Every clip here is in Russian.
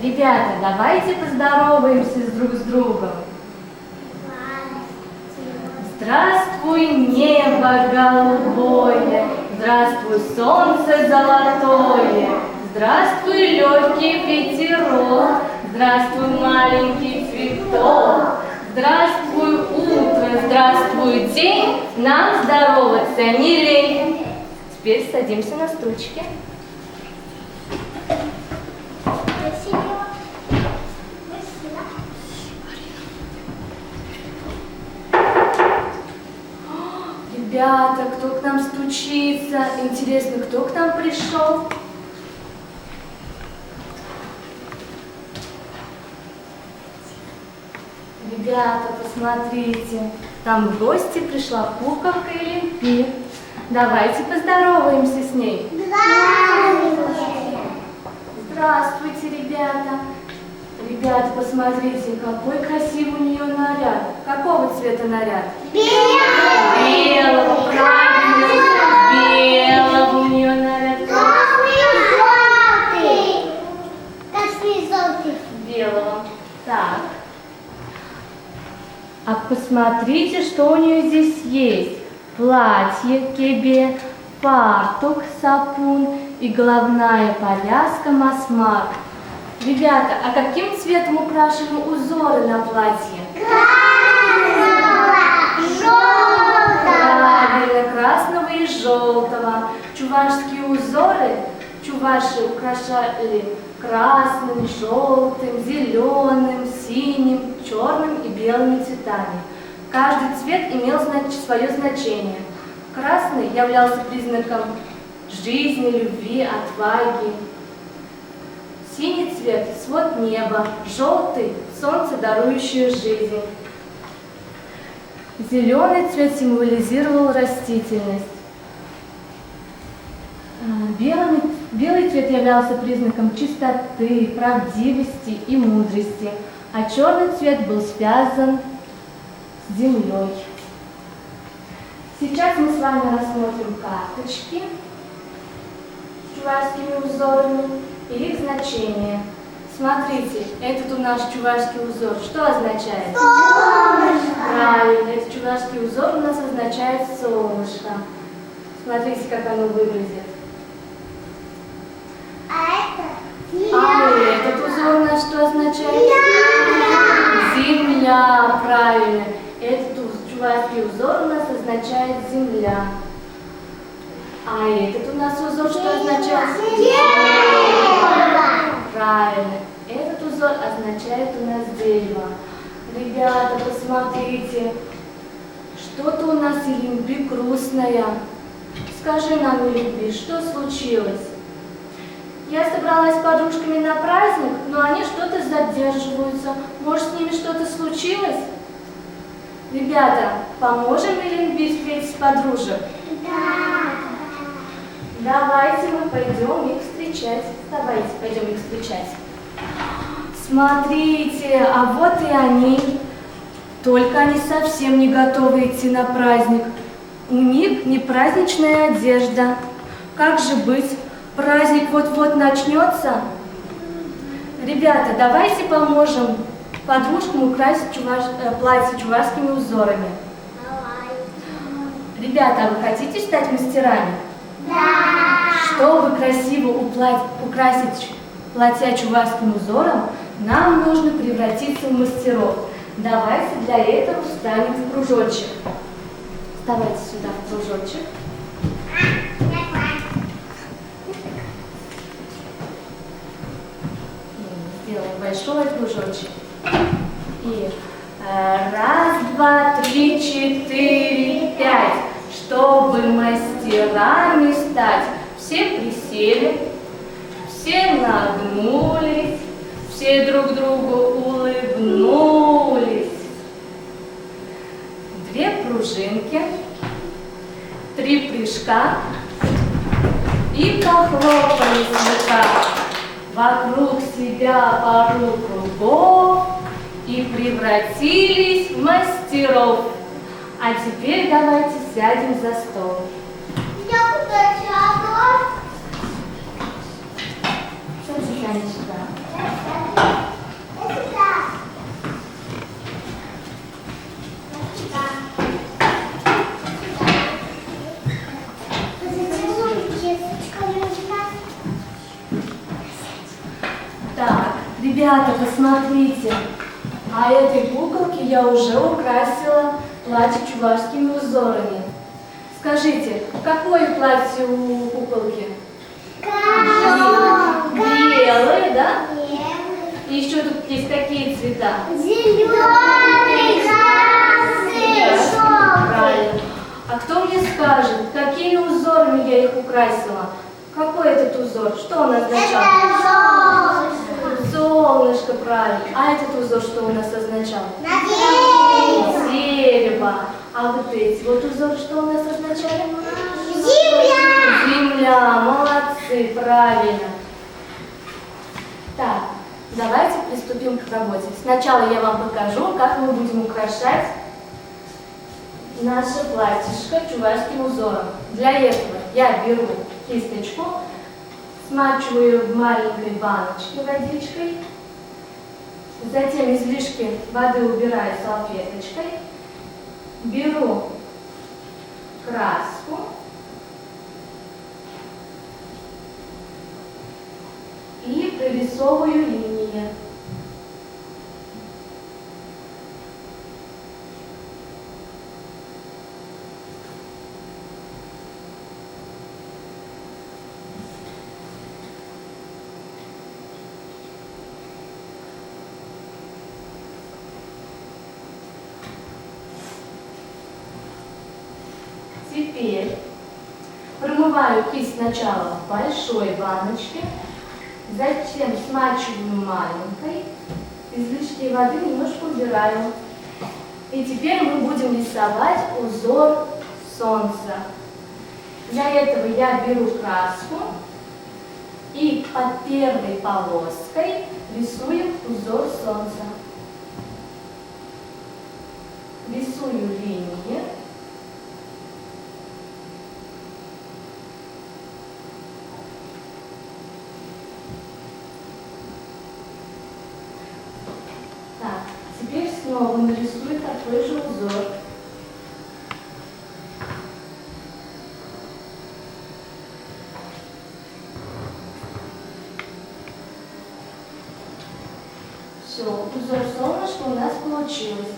Ребята, давайте поздороваемся друг с другом. Здравствуй, небо голубое, здравствуй, солнце золотое, здравствуй, легкий ветерок, здравствуй, маленький цветок, здравствуй, утро, здравствуй, день, нам здороваться не лень. Теперь садимся на стульчики. Ребята, кто к нам стучится? Интересно, кто к нам пришел? Ребята, посмотрите, там в гости пришла куколка Олимпия. Давайте поздороваемся с ней. Здравствуйте! Здравствуйте, ребята. Ребята, посмотрите, какой красивый у нее наряд. Какого цвета наряд? Белый! Белого, правильно. Белого у нее наряд. Красный желтый. Белого. Так. А посмотрите, что у нее здесь есть. Платье кебе, фартук сапун и головная повязка масмак. Ребята, а каким цветом украшены узоры на платье? Красного, желтого. Правильно, красного и желтого. Чувашские узоры чуваши украшали красным, желтым, зеленым, синим, черным и белыми цветами. Каждый цвет имел свое значение. Красный являлся признаком жизни, любви, отваги. Синий цвет – свод неба, желтый – солнце, дарующее жизнь. Зеленый цвет символизировал растительность. Белый цвет являлся признаком чистоты, правдивости и мудрости, а черный цвет был связан с землей. Сейчас мы с вами рассмотрим карточки с чувашскими узорами и их значение. Смотрите, этот у нас чувашский узор что означает? Солнышко. Правильно, этот чувашский узор у нас означает солнышко. Смотрите, как оно выглядит. А этот узор у нас что означает? Земля, правильно. Этот чувашский узор у нас означает земля. А этот у нас узор что означает? Правильно. Этот узор означает у нас дерево. Ребята, посмотрите. Что-то у нас Олимпи грустная. Скажи нам, Олимпи, что случилось? Я собралась с подружками на праздник, но они что-то задерживаются. Может, с ними что-то случилось? Ребята, поможем Олимпи встретить подружек? Да. Давайте мы пойдем их встречать. Давайте пойдем их встречать. Смотрите, а вот и они. Только они совсем не готовы идти на праздник. У них не праздничная одежда. Как же быть? Праздник вот-вот начнется. Ребята, давайте поможем подружкам украсить платье чувашскими узорами. Давай. Ребята, а вы хотите стать мастерами? Да. Чтобы красиво украсить платья чувашским узором, нам нужно превратиться в мастеров. Давайте для этого встанем в кружочек. Вставайте сюда в кружочек. Сделаем большой кружочек. И раз, два, три, четыре, пять. Чтобы мастерами стать, все присели, все нагнулись, все друг другу улыбнулись. 2 пружинки, 3 прыжка и похлопали слегка вокруг себя пару кругов и превратились в мастеров. А теперь давайте сядем за стол. Я куда сяду? Сядь сюда. Так, ребята, посмотрите. А этой куколке я уже украсила платье чувашскими узорами. Скажите, какое платье у куколки? Белое, да? И еще тут есть какие цвета? Зеленый, красный, Правильно. А кто мне скажет, какими узорами я их украсила? Какой этот узор? Что он означал? Солнышко, правильно. А этот узор что у нас означал? Дерево. А вот эти вот узоры что у нас означали? Земля. Молодцы, правильно. Так, давайте приступим к работе. Сначала я вам покажу, как мы будем украшать наше платьишко чувашским узором. Для этого я беру кисточку, смачиваю ее в маленькой баночке водичкой, затем излишки воды убираю салфеточкой, беру краску и прорисовываю линии. Теперь промываю кисть сначала в большой баночке, затем смачиваю маленькой, излишки воды немножко убираю. И теперь мы будем рисовать узор солнца. Для этого я беру краску и под первой полоской рисую узор солнца. Рисую линии. Так, теперь снова нарисую такой же узор. Все, узор солнышка у нас получилось.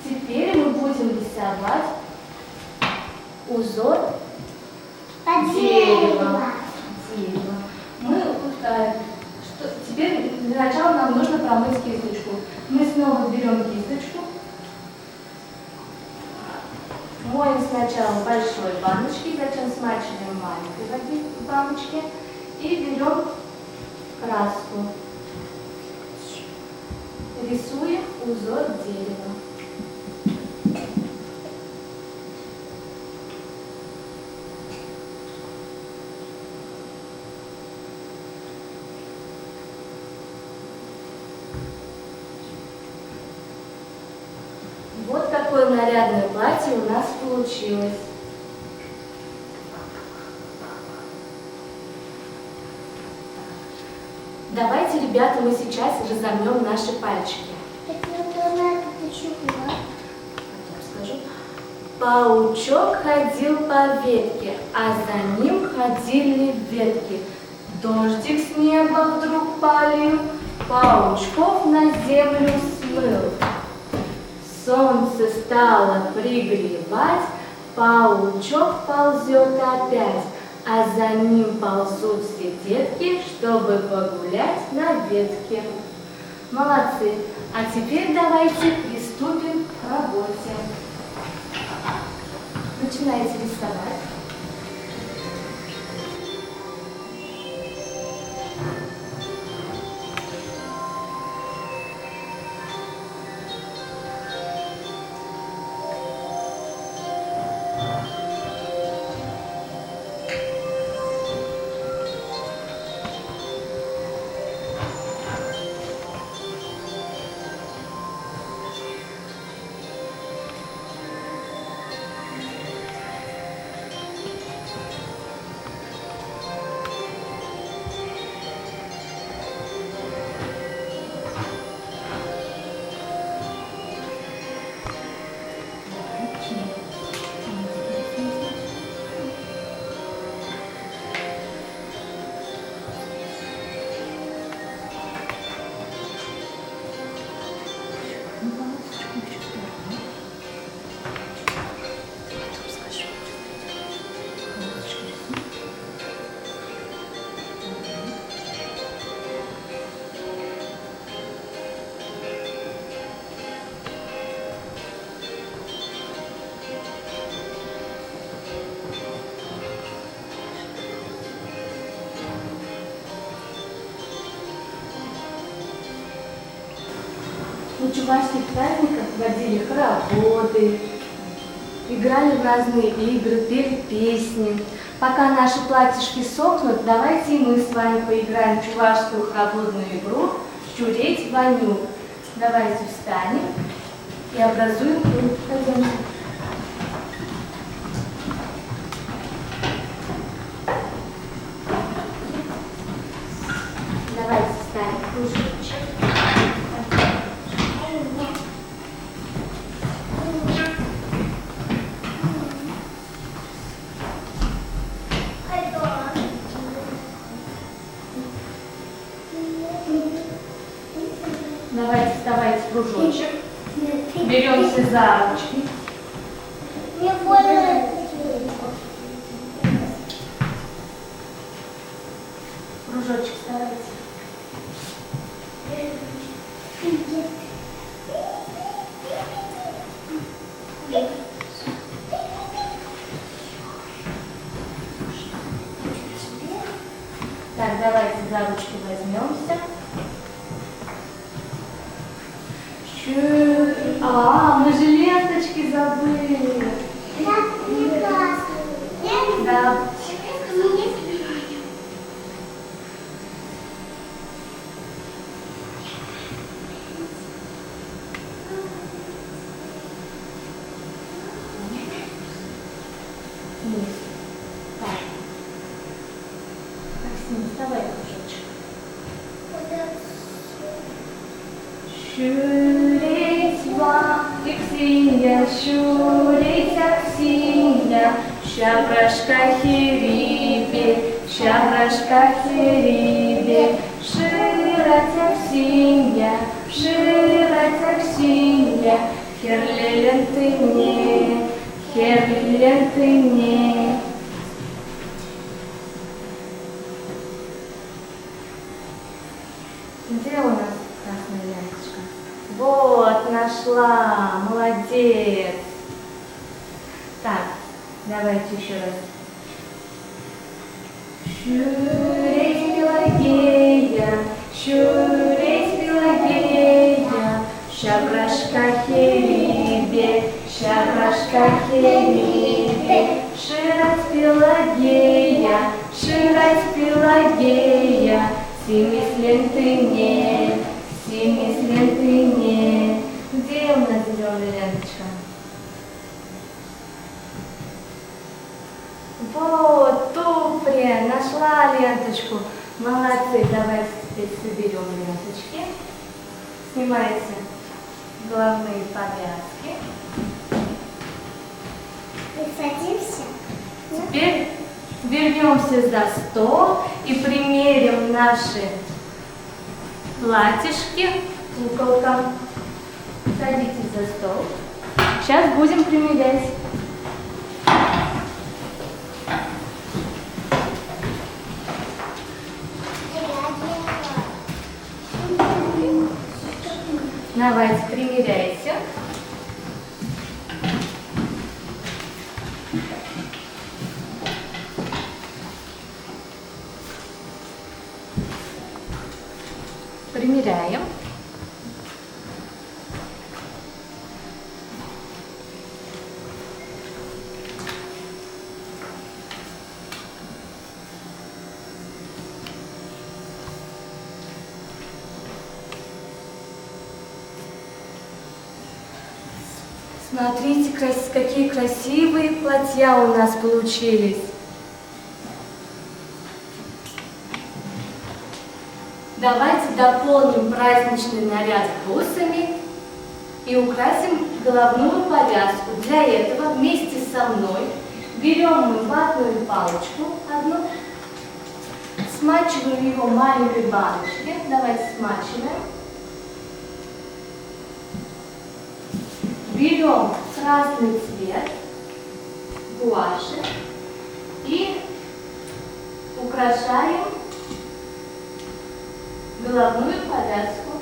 Теперь мы будем рисовать узор дерева. Мы теперь для начала нам нужно промыть кисточку. Мы снова берем кисточку, моем сначала в большой баночке, затем смачиваем в маленькой баночке и берем краску. Рисуем узор дерева. Вот такое нарядное платье у нас получилось. Давайте, ребята, мы сейчас разомнем наши пальчики. Скажу. Паучок ходил по ветке, а за ним ходили ветки. Дождик с неба вдруг полил, паучков на землю смыл. Солнце стало пригревать, паучок ползет опять, а за ним ползут все детки, чтобы погулять на ветке. Молодцы! А теперь давайте приступим к работе. Начинайте рисовать. чувашских праздниках водили хороводы, играли в разные игры, пели песни. Пока наши платьишки сохнут, давайте и мы с вами поиграем в чувашскую хороводную игру «Щуреть Ваню». Давайте встанем и образуем круг. Пойдемте. Давайте встанем в кружочек. Давайте вставайте в кружочек. Беремся за ручки. Не больно. Кружочек вставайте. Так, давайте за ручки возьмемся. Мы же ленточки забыли. Да. Вниз. Так. Максим, вставай, кружочек. Щуреть вам, Аксинья, щуреть, Аксинья, щабрашка херибе, щабрашка херибе, ширать Аксинья, ширать Аксинья, херлелен ты мне, херлелен ты мне. Где у нас красная ленточка? Вот, нашла, молодец. Так, давайте еще раз. Щуреть Пелагея, щуреть Пелагея, щабрашка херибе, щабрашка херибе, ширать Пелагея, ширать Пелагея, семислен ты не, семислен ты не. Где у нас зеленая ленточка? Вот, Туприя, нашла ленточку. Молодцы, давайте теперь соберем ленточки. Снимайте головные повязки. Садимся. Теперь вернемся за стол и примерим наши платьишки куколкам. Садитесь за стол. Сейчас будем примерять. Давайте, примеряйте. Примеряем. Смотрите, какие красивые платья у нас получились. Давайте дополним праздничный наряд бусами и украсим головную повязку. Для этого вместе со мной берем мы ватную палочку одну, смачиваем его в маленькой баночке. Давайте смачиваем. Берем красный цвет гуаши и украшаем головную повязку.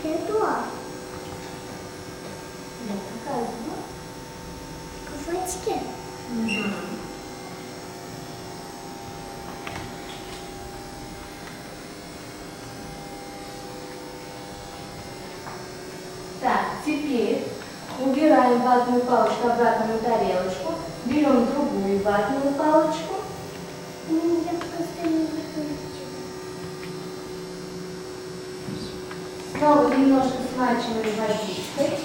Это Я показываю. кусочки. убираем ватную палочку обратно на тарелочку, берем другую ватную палочку. Я просто не выключу. Снова немножко смачиваем водичкой.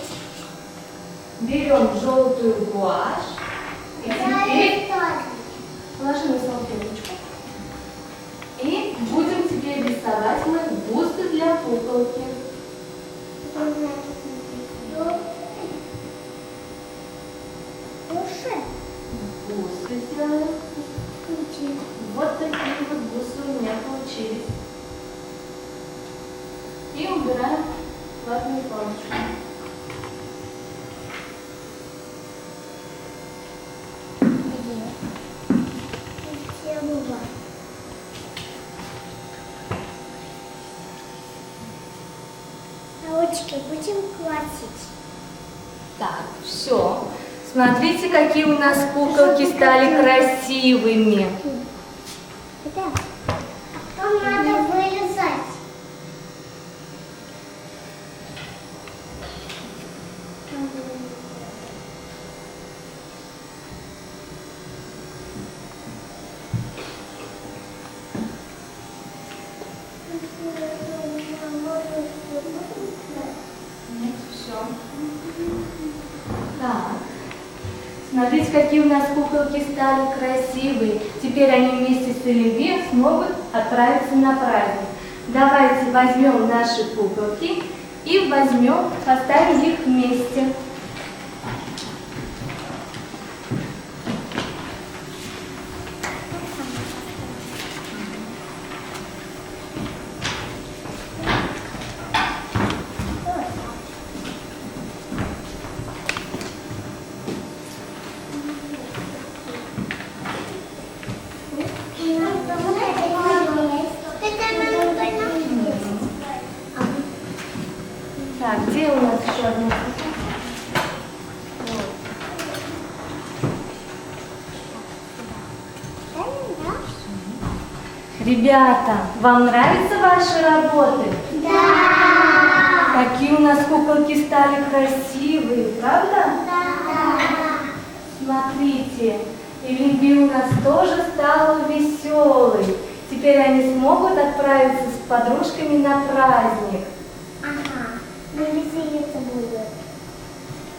Берем желтую гуашь. И теперь положим на салфеточку. И будем теперь рисовать мы бусты для куколки. Бусы сделаем. Вот такие вот бусы у меня получились. И убираем ватную палочку. Ручки будем классить. Так, все. Смотрите, какие у нас куколки стали красивыми. Да. Потом надо вырезать. Все. Так. Смотрите, какие у нас куколки стали красивые. Теперь они вместе с Оливье смогут отправиться на праздник. Давайте возьмем наши куколки и поставим их вместе. Так, где у нас еще одна куколка? Ребята, вам нравятся ваши работы? Да. Какие у нас куколки стали красивые, правда? Да. Смотрите, Оливье у нас тоже стала веселой. Теперь они смогут отправиться с подружками на праздник. Ага, мы веселиться будем.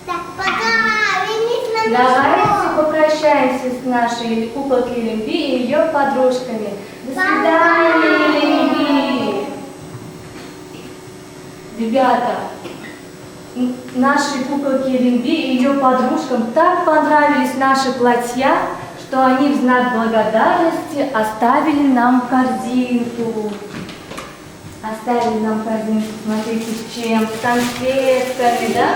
Так, пока, вернись на Давайте попрощаемся с нашей куколкой Оливье и ее подружками. До свидания, Оливье! Ребята, нашей куколке Оливье и ее подружкам так понравились наши платья, что они в знак благодарности оставили нам корзинку. Оставили нам корзинку, смотрите, с чем? С конфетками, да?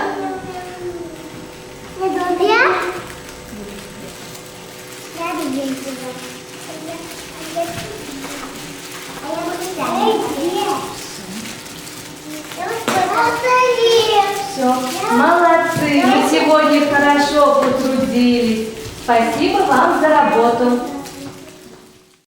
Я люблю его. Все, молодцы, вы сегодня хорошо потрудились. Спасибо вам за работу.